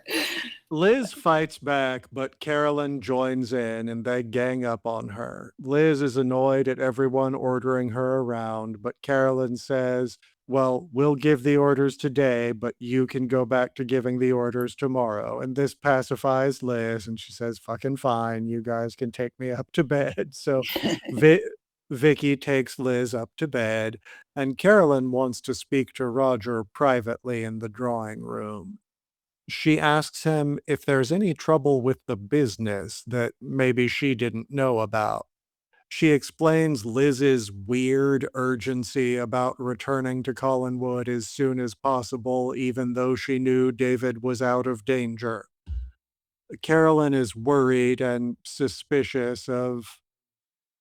Liz fights back, but Carolyn joins in and they gang up on her. Liz is annoyed at everyone ordering her around, but Carolyn says, well, we'll give the orders today, but you can go back to giving the orders tomorrow. And this pacifies Liz, and she says, fucking fine, you guys can take me up to bed. So Vi- Vicky takes Liz up to bed, and Carolyn wants to speak to Roger privately in the drawing room. She asks him if there's any trouble with the business that maybe she didn't know about. She explains Liz's weird urgency about returning to Collinwood as soon as possible, even though she knew David was out of danger. Carolyn is worried and suspicious of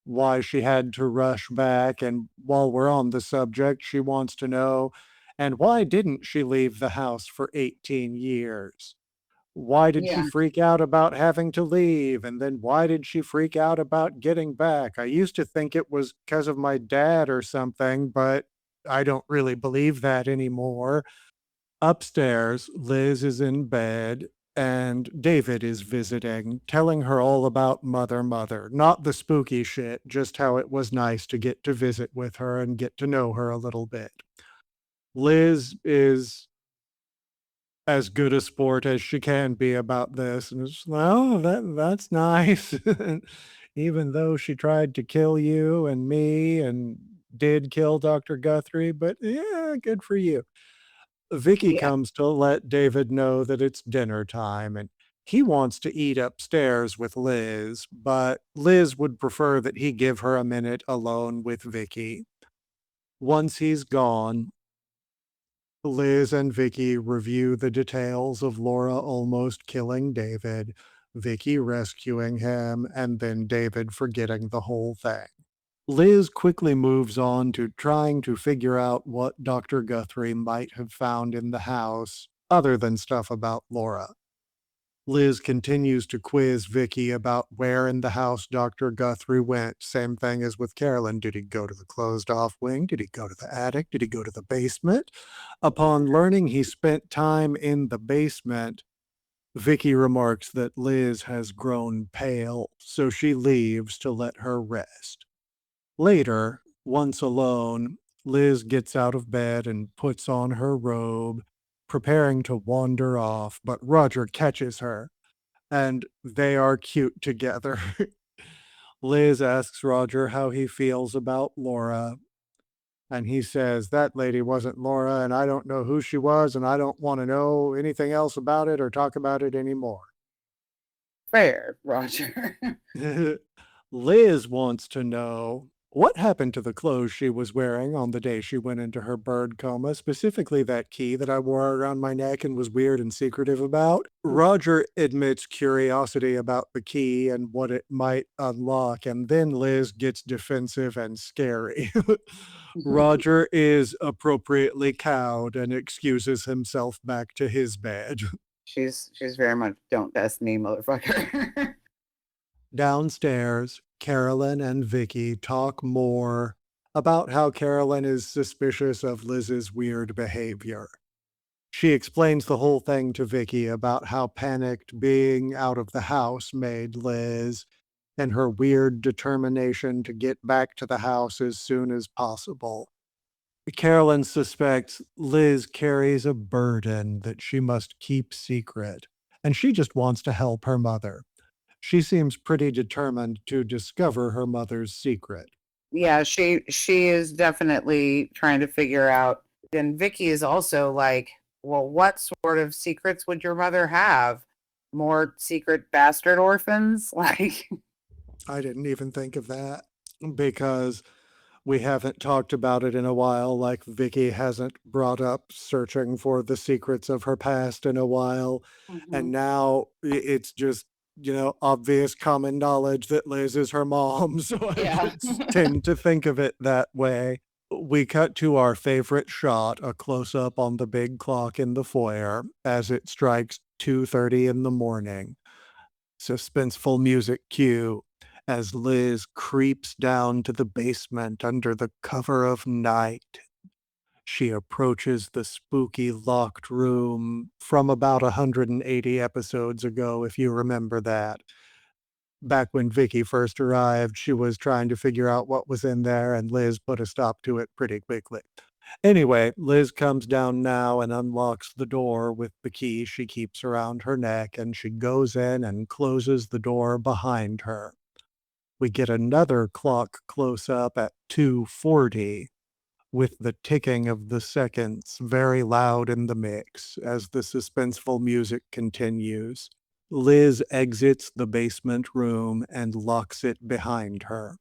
why she had to rush back, and while we're on the subject, she wants to know, and why didn't she leave the house for 18 years? Why did she Yeah. freak out about having to leave? And then why did she freak out about getting back? I used to think it was because of my dad or something, but I don't really believe that anymore. Upstairs, Liz is in bed and David is visiting, telling her all about Mother. Not the spooky shit, just how it was nice to get to visit with her and get to know her a little bit. Liz is as good a sport as she can be about this. And it's like, oh, that's nice. Even though she tried to kill you and me and did kill Dr. Guthrie, but yeah, good for you. Vicky Yeah. comes to let David know that it's dinner time and he wants to eat upstairs with Liz, but Liz would prefer that he give her a minute alone with Vicky. Once he's gone, Liz and Vicky review the details of Laura almost killing David, Vicky rescuing him, and then David forgetting the whole thing. Liz quickly moves on to trying to figure out what Dr. Guthrie might have found in the house, other than stuff about Laura. Liz continues to quiz Vicky about where in the house Dr. Guthrie went. Same thing as with Carolyn. Did he go to the closed off wing? Did he go to the attic? Did he go to the basement? Upon learning he spent time in the basement, Vicky remarks that Liz has grown pale, so she leaves to let her rest. Later, once alone, Liz gets out of bed and puts on her robe, preparing to wander off, but Roger catches her, and they are cute together. Liz asks Roger how he feels about Laura, and he says, "That lady wasn't Laura, and I don't know who she was, and I don't want to know anything else about it or talk about it anymore." Fair, Roger. Liz wants to know what happened to the clothes she was wearing on the day she went into her bird coma, specifically that key that I wore around my neck and was weird and secretive about. Roger admits curiosity about the key and what it might unlock, and then Liz gets defensive and scary. Roger is appropriately cowed and excuses himself back to his bed. She's very much don't test me, motherfucker. Downstairs, Carolyn and Vicky talk more about how Carolyn is suspicious of Liz's weird behavior. She explains the whole thing to Vicky about how panicked being out of the house made Liz and her weird determination to get back to the house as soon as possible. Carolyn suspects Liz carries a burden that she must keep secret, and she just wants to help her mother. She seems pretty determined to discover her mother's secret. Yeah, she is definitely trying to figure out. And Vicky is also like, well, what sort of secrets would your mother have? More secret bastard orphans? Like, I didn't even think of that because we haven't talked about it in a while, like Vicky hasn't brought up searching for the secrets of her past in a while. And mhm. now it's just, obvious common knowledge that Liz is her mom. So I Yeah. just tend to think of it that way. We cut to our favorite shot, a close up on the big clock in the foyer as it strikes 2:30 in the morning. Suspenseful music cue as Liz creeps down to the basement under the cover of night. She approaches the spooky locked room from about 180 episodes ago, if you remember that. Back when Vicky first arrived, she was trying to figure out what was in there, and Liz put a stop to it pretty quickly. Anyway, Liz comes down now and unlocks the door with the key she keeps around her neck, and she goes in and closes the door behind her. We get another clock close up at 2:40 with the ticking of the seconds very loud in the mix as the suspenseful music continues. Liz exits the basement room and locks it behind her.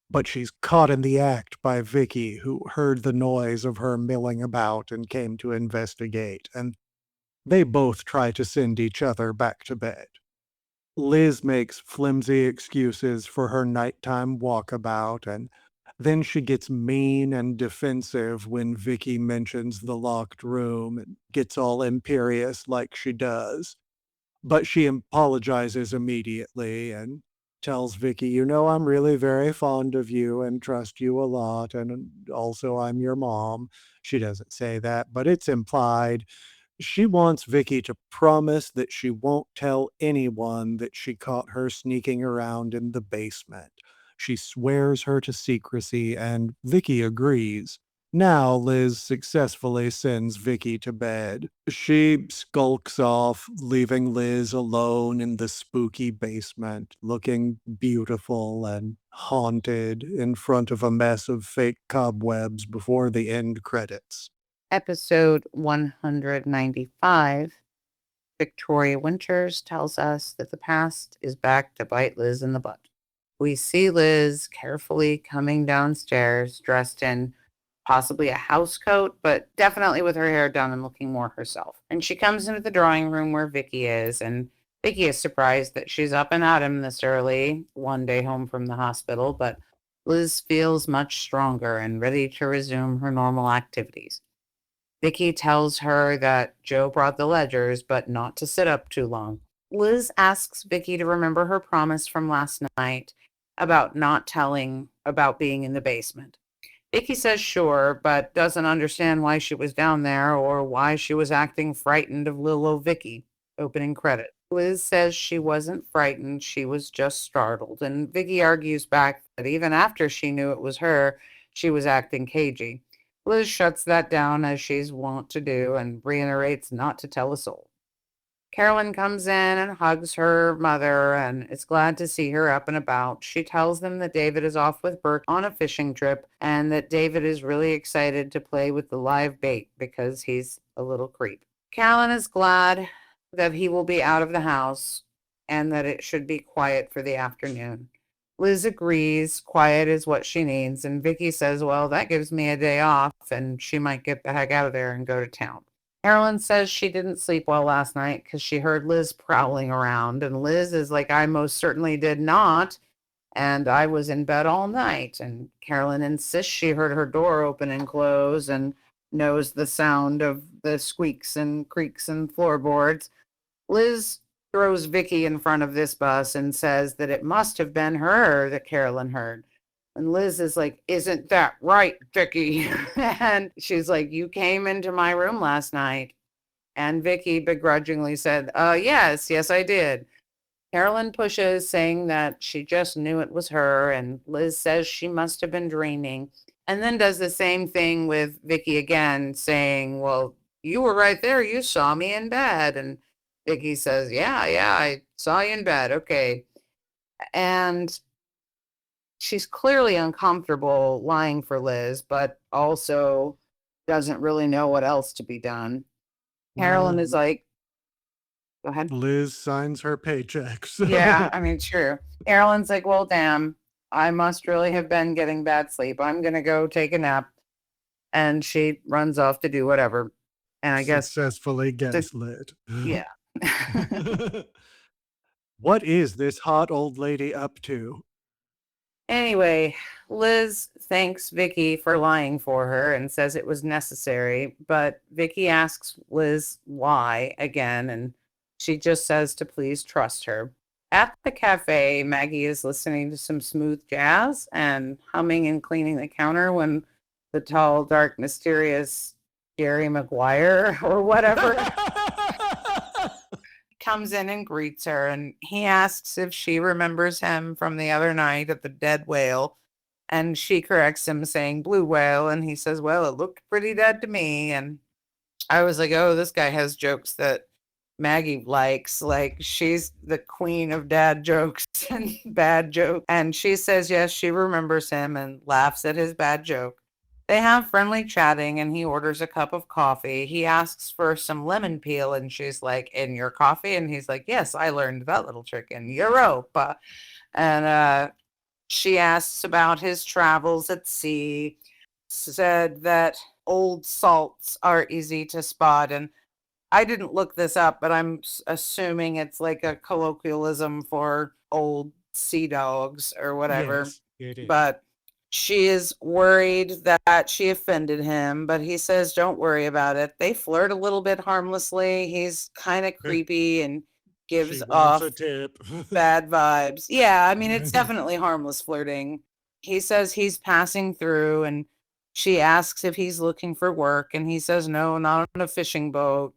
But she's caught in the act by Vicky, who heard the noise of her milling about and came to investigate, and they both try to send each other back to bed. Liz makes flimsy excuses for her nighttime walkabout, and then she gets mean and defensive when Vicky mentions the locked room and gets all imperious like she does. But she apologizes immediately and tells Vicky, I'm really very fond of you and trust you a lot, and also I'm your mom. She doesn't say that, but it's implied. She wants Vicky to promise that she won't tell anyone that she caught her sneaking around in the basement. She swears her to secrecy, and Vicky agrees. Now Liz successfully sends Vicky to bed. She skulks off, leaving Liz alone in the spooky basement, looking beautiful and haunted in front of a mess of fake cobwebs before the end credits. Episode 195, Victoria Winters tells us that the past is back to bite Liz in the butt. We see Liz carefully coming downstairs, dressed in possibly a house coat, but definitely with her hair done and looking more herself. And she comes into the drawing room where Vicky is, and Vicky is surprised that she's up and at him this early, one day home from the hospital, but Liz feels much stronger and ready to resume her normal activities. Vicky tells her that Joe brought the ledgers, but not to sit up too long. Liz asks Vicky to remember her promise from last night about not telling about being in the basement. Vicky says sure, but doesn't understand why she was down there or why she was acting frightened of little old Vicky. Opening credit. Liz says she wasn't frightened, she was just startled. And Vicky argues back that even after she knew it was her, she was acting cagey. Liz shuts that down as she's wont to do and reiterates not to tell a soul. Carolyn comes in and hugs her mother and is glad to see her up and about. She tells them that David is off with Burke on a fishing trip and that David is really excited to play with the live bait because he's a little creep. Carolyn is glad that he will be out of the house and that it should be quiet for the afternoon. Liz agrees, quiet is what she needs, and Vicky says, well, that gives me a day off and she might get the heck out of there and go to town. Carolyn says she didn't sleep well last night because she heard Liz prowling around, and Liz is like, I most certainly did not, and I was in bed all night. And Carolyn insists she heard her door open and close and knows the sound of the squeaks and creaks and floorboards. Liz throws Vicky in front of this bus and says that it must have been her that Carolyn heard. And Liz is like, isn't that right, Vicky? And she's like, you came into my room last night. And Vicky begrudgingly said, yes, yes, I did. Carolyn pushes, saying that she just knew it was her, and Liz says she must have been dreaming, and then does the same thing with Vicky again, saying, well, you were right there, you saw me in bed. And Vicky says, yeah, I saw you in bed, okay. And she's clearly uncomfortable lying for Liz, but also doesn't really know what else to be done. Carolyn Well, is like, go ahead. Liz signs her paycheck, Yeah, so I mean, true. Carolyn's like, well, damn, I must really have been getting bad sleep. I'm going to go take a nap. And she runs off to do whatever. And I guess, successfully the, gets lit. yeah. What is this hot old lady up to? Anyway, Liz thanks Vicky for lying for her and says it was necessary, but Vicky asks Liz why again, and she just says to please trust her. At the cafe, Maggie is listening to some smooth jazz and humming and cleaning the counter when the tall, dark, mysterious Jerry Maguire or whatever comes in and greets her, and he asks if she remembers him from the other night at the Dead Whale, and she corrects him saying Blue Whale, and he says, well, it looked pretty dead to me. And I was like, oh, this guy has jokes that Maggie likes. Like, she's the queen of dad jokes and bad jokes. And she says, yes, she remembers him and laughs at his bad joke. They have friendly chatting and he orders a cup of coffee. He asks for some lemon peel and she's like, in your coffee? And he's like, yes, I learned that little trick in Europe. And she asks about his travels at sea, said that old salts are easy to spot. And I didn't look this up, but I'm assuming it's like a colloquialism for old sea dogs or whatever. Yes, it is. But she is worried that she offended him, but he says, don't worry about it. They flirt a little bit harmlessly. He's kind of creepy and She gives wants a off tip. bad vibes. Yeah, I mean, it's definitely harmless flirting. He says he's passing through and she asks if he's looking for work, and he says, no, not on a fishing boat.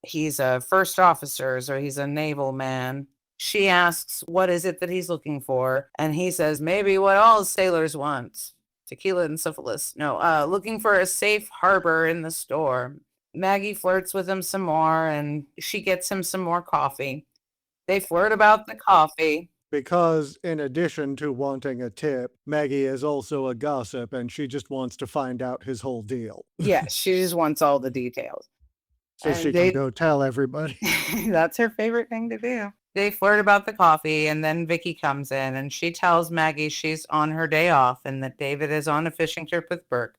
He's a first officer, so he's a naval man. She asks, what is it that he's looking for? And he says, maybe what all sailors want, tequila and syphilis. No, looking for a safe harbor in the storm. Maggie flirts with him some more, and she gets him some more coffee. They flirt about the coffee. Because in addition to wanting a tip, Maggie is also a gossip and she just wants to find out his whole deal. Yeah, she just wants all the details. So And she can they go tell everybody. that's her favorite thing to do. They flirt about the coffee, and then Vicky comes in and she tells Maggie she's on her day off and that David is on a fishing trip with Burke.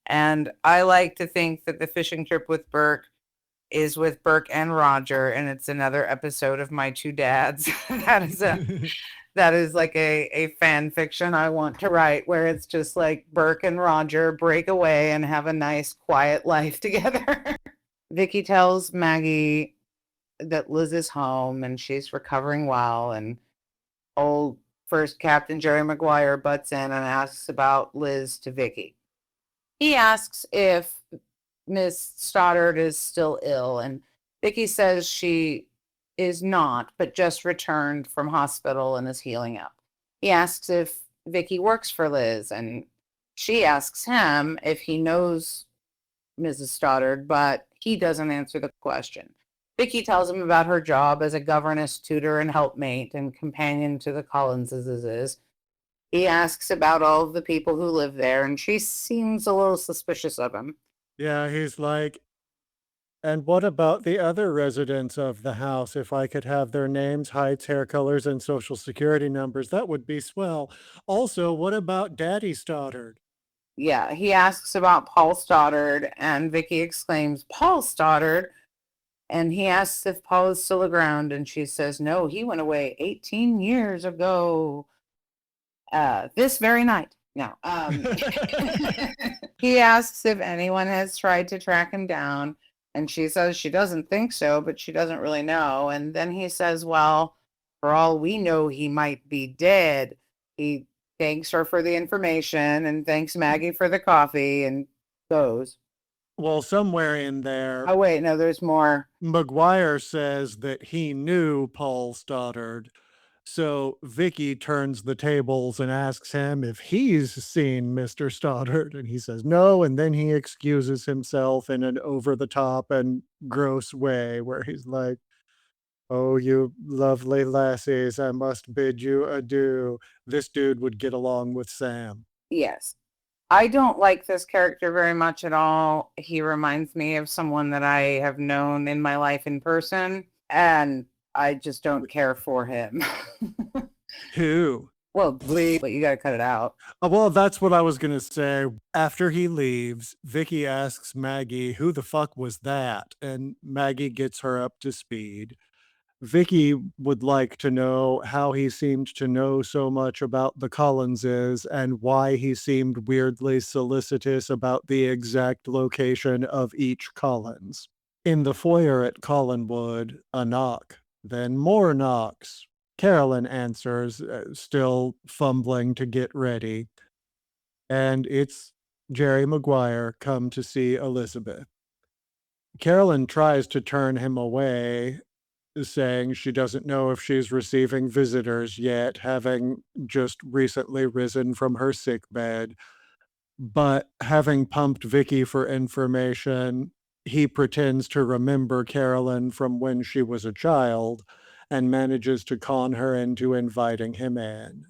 And I like to think that the fishing trip with Burke is with Burke and Roger, and it's another episode of My Two Dads. That is like a fan fiction I want to write, where it's just like Burke and Roger break away and have a nice quiet life together. Vicky tells Maggie that Liz is home and she's recovering well, and old first Captain Jerry Maguire butts in and asks about Liz to Vicky. He asks if Miss Stoddard is still ill, and Vicky says she is not, but just returned from hospital and is healing up. He asks if Vicky works for Liz, and she asks him if he knows Mrs. Stoddard, but he doesn't answer the question. Vicky tells him about her job as a governess, tutor, and helpmate and companion to the Collinses. He asks about all of the people who live there, and she seems a little suspicious of him. Yeah, he's like, and what about the other residents of the house? If I could have their names, heights, hair colors, and social security numbers, that would be swell. Also, what about Daddy Stoddard? Yeah, he asks about Paul Stoddard, and Vicky exclaims, Paul Stoddard? And he asks if Paul is still around, and she says, no, he went away 18 years ago. This very night. No. He asks if anyone has tried to track him down, and she says she doesn't think so, but she doesn't really know. And then he says, well, for all we know, he might be dead. He thanks her for the information and thanks Maggie for the coffee and goes. Well, somewhere in there, Oh, wait, no, there's more. McGuire says that he knew Paul Stoddard. So Vicky turns the tables and asks him if he's seen Mr. Stoddard, and he says no, and then he excuses himself in an over the top and gross way where he's like, "Oh, you lovely lassies, I must bid you adieu." This dude would get along with Sam. Yes. I don't like this character very much at all. He reminds me of someone that I have known in my life in person, and I just don't care for him. Who? Well, bleep, but you gotta cut it out. Well, that's what I was gonna say. After he leaves, Vicky asks Maggie, "Who the fuck was that?" And Maggie gets her up to speed. Vicky would like to know how he seemed to know so much about the Collinses and why he seemed weirdly solicitous about the exact location of each Collins. In the foyer at Collinwood, a knock, then more knocks. Carolyn answers, still fumbling to get ready, and it's Jerry Maguire come to see Elizabeth. Carolyn tries to turn him away, saying she doesn't know if she's receiving visitors yet, having just recently risen from her sick bed. But having pumped Vicky for information, he pretends to remember Carolyn from when she was a child and manages to con her into inviting him in.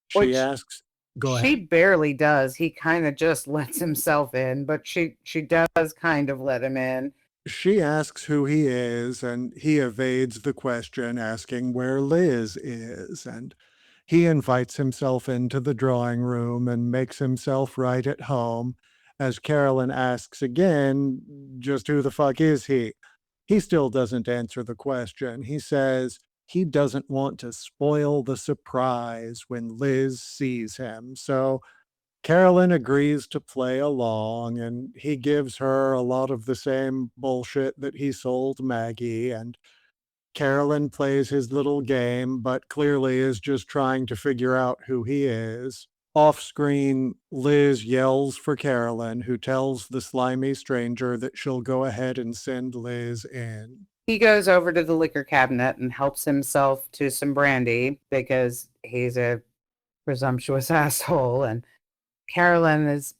She Which asks, go she ahead. barely does. He kind of just lets himself in, but she does kind of let him in. She asks who he is, and he evades the question, asking where Liz is. And he invites himself into the drawing room and makes himself right at home. As Carolyn asks again, just who the fuck is he? He still doesn't answer the question. He says he doesn't want to spoil the surprise when Liz sees him. So Carolyn agrees to play along, and he gives her a lot of the same bullshit that he sold Maggie. And Carolyn plays his little game, but clearly is just trying to figure out who he is. Off screen, Liz yells for Carolyn, who tells the slimy stranger that she'll go ahead and send Liz in. He goes over to the liquor cabinet and helps himself to some brandy because he's a presumptuous asshole. And Carolyn is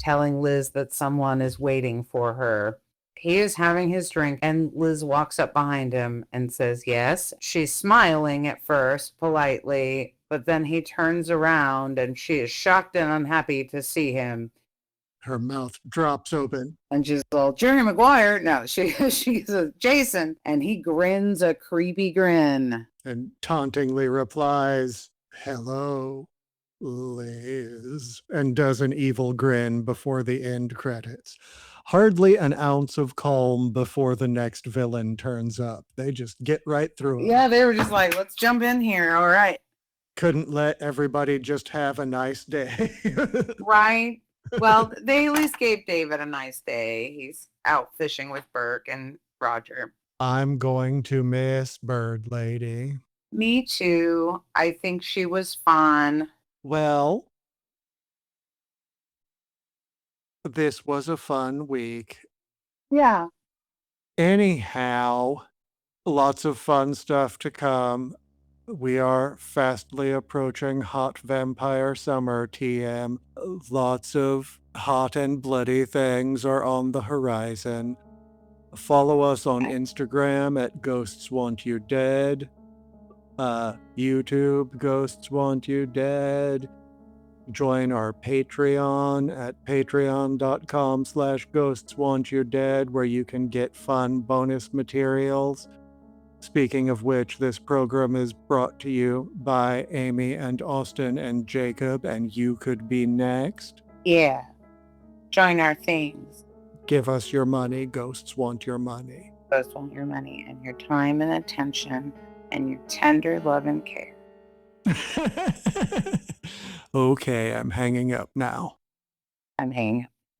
telling Liz that someone is waiting for her. He is having his drink, and Liz walks up behind him and says, yes. She's smiling at first, politely, but then he turns around and she is shocked and unhappy to see him. Her mouth drops open. And she's all, Jerry Maguire. No, she's a Jason. And he grins a creepy grin. And tauntingly replies, "Hello, Liz," and does an evil grin before the end credits. Hardly an ounce of calm before the next villain turns up. They just get right through 'em. Yeah, they were just like, let's jump in here. All right. Couldn't let everybody just have a nice day. Right. Well, they at least gave David a nice day. He's out fishing with Burke and Roger. I'm going to miss Bird Lady. Me too. I think she was fun. Well, this was a fun week. Yeah. Anyhow, Lots of fun stuff to come. We are fastly approaching hot vampire summer, TM. Lots of hot and bloody things are on the horizon. Follow us on Okay. Instagram at Ghosts Want You Dead. YouTube, Ghosts Want You Dead. Join our Patreon at patreon.com/Ghosts Want You Dead, where you can get fun bonus materials. Speaking of which, this program is brought to you by Amy and Austin and Jacob, and you could be next. Yeah. Join our things. Give us your money. Ghosts want your money. Ghosts want your money and your time and attention and your tender love and care. Okay, I'm hanging up now. I'm hanging up.